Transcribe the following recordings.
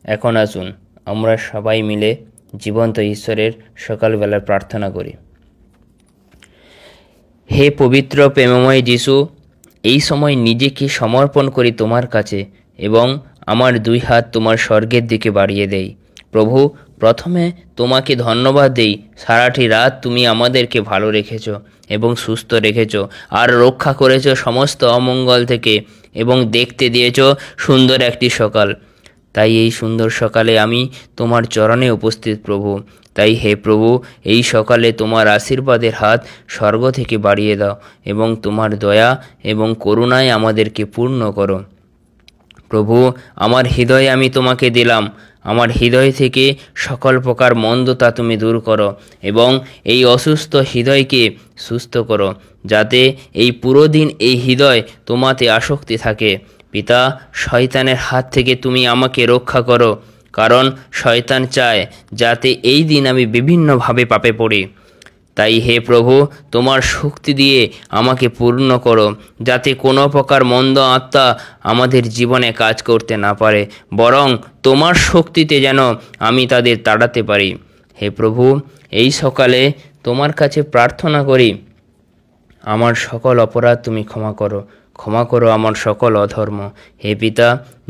এখন আসুন আমরা সবাই মিলে জীবন্ত ঈশ্বরের সকালবেলার প্রার্থনা করি। হে পবিত্র প্রেমময় যিশু, এই সময় নিজেকে সমর্পণ করি তোমার কাছে এবং আমার দুই হাত তোমার স্বর্গের দিকে বাড়িয়ে দেই। প্রভু, প্রথমে তোমাকে ধন্যবাদ দেই, সারাটি রাত তুমি আমাদেরকে ভালো রেখেছো এবং সুস্থ রেখেছো আর রক্ষা করেছো সমস্ত অমঙ্গল থেকে এবং দেখতে দিয়েছো সুন্দর একটি সকাল। তাই এই সুন্দর সকালে আমি তোমার চরণে উপস্থিত প্রভু। তাই হে প্রভু, এই সকালে তোমার আশীর্বাদের হাত স্বর্গ থেকে বাড়িয়ে দাও এবং তোমার দয়া এবং করুণায় আমাদেরকে পূর্ণ করো। প্রভু, আমার হৃদয় আমি তোমাকে দিলাম, আমার হৃদয় থেকে সকল প্রকার মন্দতা তুমি দূর করো এবং এই অসুস্থ হৃদয়কে সুস্থ করো, যাতে এই পুরো দিন এই হৃদয় তোমাতে আসক্তি থাকে। পিতা, শয়তানের হাত থেকে তুমি আমাকে রক্ষা করো, কারণ শয়তান চায় যাতে এই দিন আমি বিভিন্নভাবে পাপে পড়ি। তাই হে প্রভু, তোমার শক্তি দিয়ে আমাকে পূর্ণ করো, যাতে কোনো প্রকার মন্দ আত্মা আমাদের জীবনে কাজ করতে না পারে, বরং তোমার শক্তিতে যেন আমি তাদের তাড়াতে পারি। হে প্রভু, এই সকালে তোমার কাছে প্রার্থনা করি, আমার সকল অপরাধ তুমি ক্ষমা করো, ক্ষমা করো আমার সকল অধর্ম। হে পিতা,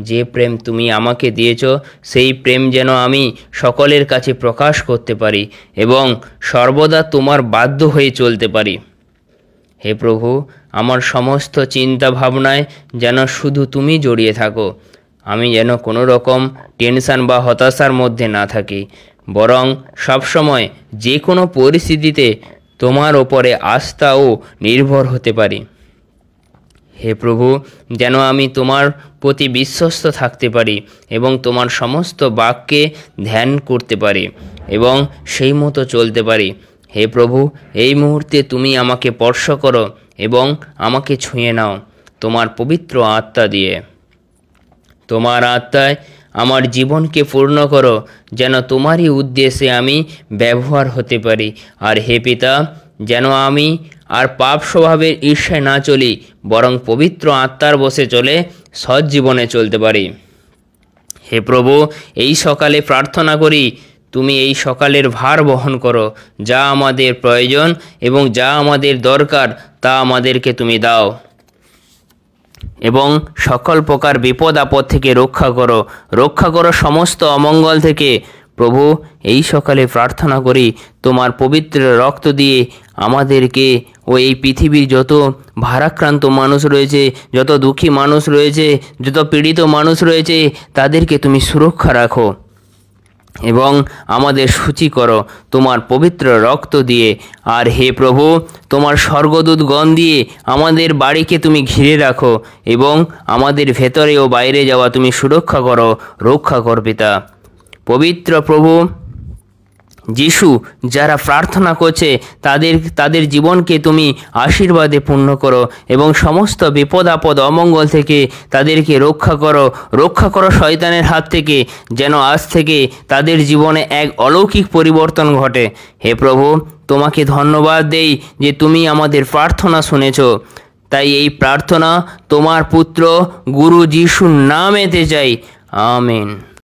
যে প্রেম তুমি আমাকে দিয়েছ সেই প্রেম যেন আমি সকলের কাছে প্রকাশ করতে পারি এবং সর্বদা তোমার বাধ্য হয়ে চলতে পারি। হে প্রভু, আমার সমস্ত চিন্তা ভাবনায় যেন শুধু তুমি জড়িয়ে থাকো, আমি যেন কোনো রকম টেনশন বা হতাশার মধ্যে না থাকি, বরং সবসময় যে কোনো পরিস্থিতিতে তোমার ওপরে আস্থা ও নির্ভর হতে পারি। হে প্রভু, যেন আমি তোমার প্রতি বিশ্বস্ত থাকতে পারি এবং তোমার সমস্ত বাক্যে ধ্যান করতে পারি এবং সেই মতো চলতে পারি। হে প্রভু, এই মুহূর্তে তুমি আমাকে স্পর্শ করো এবং আমাকে ছুঁয়ে নাও তোমার পবিত্র আত্মা দিয়ে। তোমার আত্মায় আমার জীবনকে পূর্ণ করো, যেন তোমারই উদ্দেশ্যে আমি ব্যবহার হতে পারি। আর হে পিতা, যেন আমি আর পাপ স্বভাবের ঈর্ষায় না চলি, বরং পবিত্র আত্মার বসে চলে সৎ জীবনে চলতে পারি। হে প্রভু, এই সকালে প্রার্থনা করি তুমি এই সকালের ভার বহন করো, যা আমাদের প্রয়োজন এবং যা আমাদের দরকার তা আমাদেরকে তুমি দাও এবং সকল প্রকার বিপদ আপদ থেকে রক্ষা করো সমস্ত অমঙ্গল থেকে। প্রভু, এই সকালে প্রার্থনা করি তোমার পবিত্র রক্ত দিয়ে আমাদেরকে ও এই পৃথিবীর যত ভারাক্রান্ত মানুষ রয়েছে, যত দুঃখী মানুষ রয়েছে, যত পীড়িত মানুষ রয়েছে, তাদেরকে তুমি সুরক্ষা রাখো এবং আমাদের সূচি করো তোমার পবিত্র রক্ত দিয়ে। আর হে প্রভু, তোমার স্বর্গদূতগণ দিয়ে আমাদের বাড়িকে তুমি ঘিরে রাখো এবং আমাদের ভেতরে ও বাইরে যাওয়া তুমি সুরক্ষা করো, রক্ষা কর পিতা। পবিত্র প্রভু যিশু, যারা প্রার্থনা করছে তাদের জীবনকে তুমি আশীর্বাদে পূর্ণ করো এবং সমস্ত বিপদ আপদ অমঙ্গল থেকে তাদেরকে রক্ষা করো শয়তানের হাত থেকে, যেন আজ থেকে তাদের জীবনে এক অলৌকিক পরিবর্তন ঘটে। হে প্রভু, তোমাকে ধন্যবাদ দেই যে তুমি আমাদের প্রার্থনা শুনেছ। তাই এই প্রার্থনা তোমার পুত্র গুরু যিশুর নামেতে চাই, আমেন।